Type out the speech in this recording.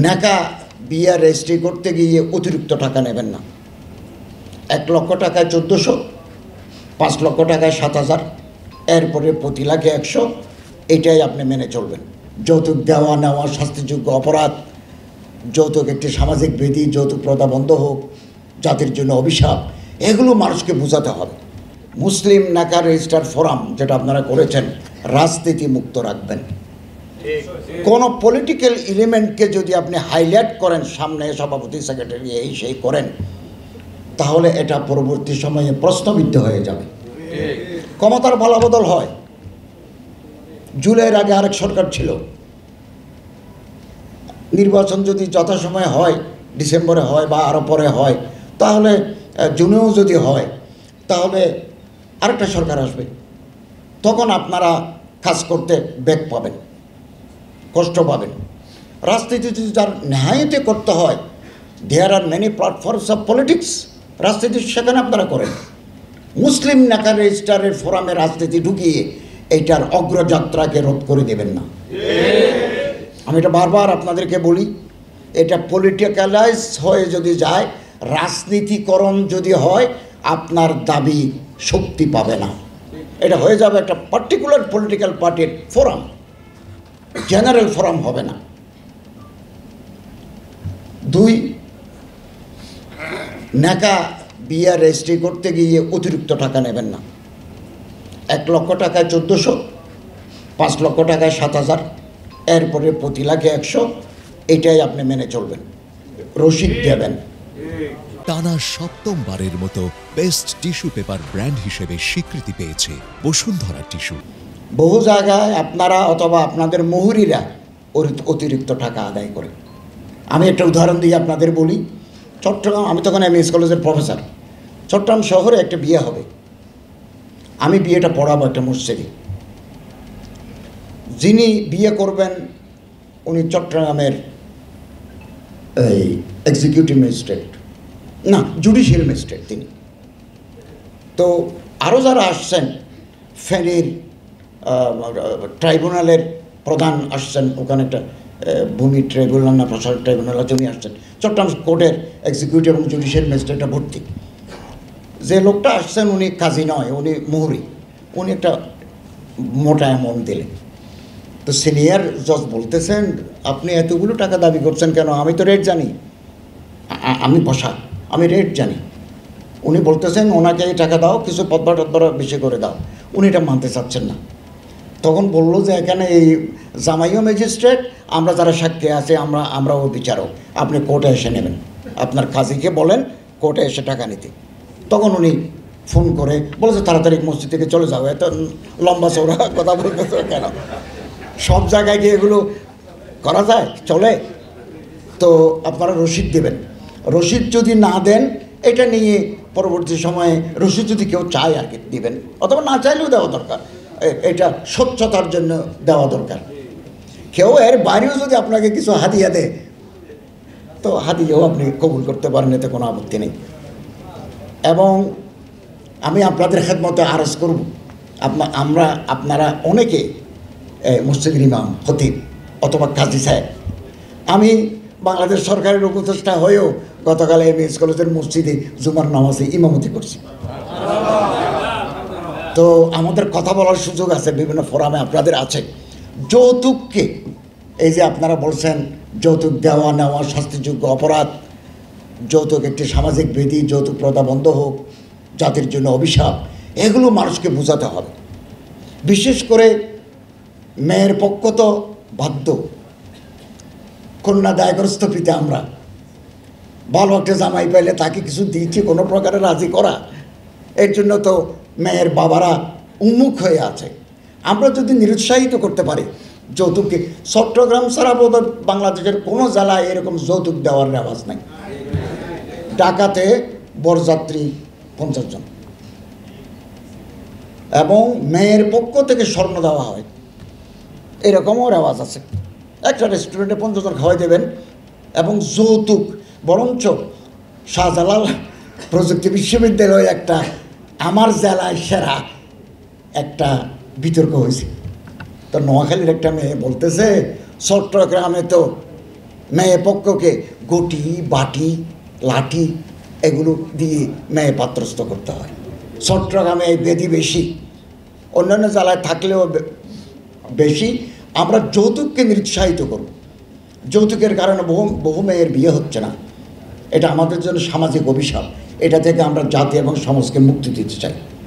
নাকা বিয়া রেজিস্ট্রি করতে গিয়ে অতিরিক্ত টাকা নেবেন না। 1 লক্ষ টাকায় 1400, 5 লক্ষ টাকায় 7000, এরপরে প্রতি লাখে 100, এটাই আপনি মেনে চলবেন। যৌতুক দেওয়া নেওয়া শাস্তিযোগ্য অপরাধ, যৌতুক একটি সামাজিক বিধি, যৌতুক প্রথা বন্ধ হোক, জাতির জন্য অভিশাপ, এগুলো মানুষকে বোঝাতে হবে। মুসলিম নাকা রেজিস্টার ফোরাম যেটা আপনারা করেছেন, রাজনীতি মুক্ত রাখবেন। কোনো পলিটিক্যাল এলিমেন্টকে যদি আপনি হাইলাইট করেন, সামনে সভাপতি সেক্রেটারি এই সেই করেন, তাহলে এটা পরবর্তী সময়ে প্রশ্নবিদ্ধ হয়ে যাবে। ক্ষমতার বলাবদল হয়। জুলাইয়ের আগে আরেক সরকার ছিল, নির্বাচন যদি যথাসময়ে হয়, ডিসেম্বরে হয় বা আরও পরে হয়, তাহলে জুনেও যদি হয়, তাহলে আরেকটা সরকার আসবে। তখন আপনারা কাজ করতে বেগ পাবেন, কষ্ট পাবেন। রাজনীতি যদি যার ন্যায়তে করতে হয়, there are many platforms of politics, রাজনীতি সেখানে আপনারা করেন। মুসলিম নাকা রেজিস্টারের ফোরামে রাজনীতি ঢুকিয়ে এইটার অগ্রযাত্রাকে রোধ করে দেবেন না। আমি এটা বারবার আপনাদেরকে বলি, এটা পলিটিক্যালাইজ হয়ে যদি যায়, রাজনীতিকরণ যদি হয়, আপনার দাবি শক্তি পাবে না। এটা হয়ে যাবে একটা পার্টিকুলার পলিটিক্যাল পার্টির ফোরাম, জেনারেল ফোরাম হবে না। 2, নাকা বিয়া রেজিস্ট্রি করতে গিয়ে অতিরিক্ত টাকা নেবেন না। 1 লক্ষ টাকায় 1400, 5 লক্ষ টাকায় 7000, এরপরে প্রতি লাখে 100, এটাই আপনি মেনে চলবেন। রসিদ দেবেন। টানা 7মবারের মতো বেস্ট টিস্যু পেপার ব্র্যান্ড হিসেবে স্বীকৃতি পেয়েছে বসুন্ধরা টিস্যু। বহু জায়গায় আপনারা অথবা আপনাদের মুহুরিরা অতিরিক্ত টাকা আদায় করে। আমি একটা উদাহরণ দিয়ে আপনাদের বলি। চট্টগ্রাম, আমি তখন এমএস কলেজের প্রফেসর, চট্টগ্রাম শহরে একটা বিয়ে হবে। আমি বিয়েটা পড়াবো একটা মসজিদে। যিনি বিয়ে করবেন উনি চট্টগ্রামের এই এক্সিকিউটিভ ম্যাজিস্ট্রেট, না জুডিশিয়াল ম্যাজিস্ট্রেট তিনি। তো আরও যারা আসছেন, ফেনীর ট্রাইব্যুনালের প্রধান আসছেন, ওখানে একটা ভূমি ট্রাইব্যুনাল না প্রশাসন ট্রাইব্যুনাল আছে, উনি আসছেন। চট্টগ্রাম কোর্টের এক্সিকিউটিভ এবং জুডিশিয়াল ম্যাজিস্ট্রেটটা ভর্তি। যে লোকটা আসছেন উনি কাজী নয়, উনি মুহুরি। উনি একটা মোটা অ্যামাউন্ট দিলেন। তো সিনিয়র জজ বলতেছেন, আপনি এতগুলো টাকা দাবি করছেন কেন? আমি তো রেট জানি, আমি বসা, আমি রেট জানি। উনি বলতেছেন ওনাকে এই টাকা দাও, কিছু পদবা টদবা বেশি করে দাও। উনি এটা মানতে চাচ্ছেন না। তখন বললো যে এখানে এই জামাইও ম্যাজিস্ট্রেট, আমরা যারা সাক্ষী আছে, আমরাও বিচারক, আপনি কোর্টে এসে নেবেন, আপনার কাজীকে বলেন কোর্টে এসে টাকা নিতে। তখন উনি ফোন করে বলেছে তাড়াতাড়ি মসজিদ থেকে চলে যাও, এত লম্বা চৌড়া কথা বলতেছে কেন? সব জায়গায় গিয়ে এগুলো করা যায়, চলে? তো আপনারা রসিদ দেবেন। রসিদ যদি না দেন, এটা নিয়ে পরবর্তী সময়ে রসিদ যদি কেউ চায় আর কি দিবেন, অথবা না চাইলেও দেওয়া দরকার। এটা স্বচ্ছতার জন্য দেওয়া দরকার। কেউ এর বাইরেও যদি আপনাকে কিছু হাদিয়া দেয়, তো হাদিয়াও আপনি কবুল করতে পারেন, এতে কোনো আপত্তি নেই। এবং আমি আপনাদের খেদমতে আরজ করব, আপনারা অনেকে মসজিদের ইমাম, খতিব অথবা কাজী সাহেব। আমি বাংলাদেশ সরকারের উপদেষ্টা হয়েও গতকাল এমএস কলেজের মসজিদে জুমার নামাজে ইমামতি করছি। তো আমাদের কথা বলার সুযোগ আছে, বিভিন্ন ফোরামে আপনাদের আছে। যৌতুককে, এই যে আপনারা বলছেন যৌতুক দেওয়া নেওয়া শাস্তিযোগ্য অপরাধ, যৌতুক একটি সামাজিক বিধি, যৌতুক প্রথা বন্ধ হোক, জাতির জন্য অভিশাপ, এগুলো মানুষকে বোঝাতে হবে। বিশেষ করে মেয়ের পক্ষ তো বাধ্য, কন্যা দায়গ্রস্ত পিতা আমরা, ভালো একটা জামাই পাইলে তাকে কিছু দিয়েছি কোনো প্রকারে রাজি করা, এর জন্য তো মেয়ের বাবারা উন্মুখ হয়ে আছে। আমরা যদি নিরুৎসাহিত করতে পারি যৌতুককে, চট্টগ্রাম ছাড়া বোধহয় বাংলাদেশের কোনো জেলায় এরকম যৌতুক দেওয়ার রেওয়াজ নেই। ঢাকাতে বরযাত্রী 50 জন, এবং মেয়ের পক্ষ থেকে স্বর্ণ দেওয়া হয়, এরকমও রেওয়াজ আছে। একটা রেস্টুরেন্টে 50 জন খাওয়াই দেবেন, এবং যৌতুক। বরঞ্চ শাহজালাল প্রযুক্তি বিশ্ববিদ্যালয়ে একটা আমার জেলায় সেরা একটা বিতর্ক হয়েছে। তো নোয়াখালীর একটা মেয়ে বলতেছে, চট্টগ্রামে তো মেয়ে পক্ষকে গটি বাটি লাঠি এগুলো দিয়ে মেয়ে পাত্রস্থ করতে হয়। চট্টগ্রামে এই বেদি বেশি, অন্যান্য জেলায় থাকলেও বেশি। আমরা যৌতুককে নিরুৎসাহিত করব। যৌতুকের কারণে বহু মেয়ের বিয়ে হচ্ছে না। এটা আমাদের জন্য সামাজিক অভিশাপ। এটা থেকে আমরা জাতি এবং সমাজকে মুক্তি দিতে চাই।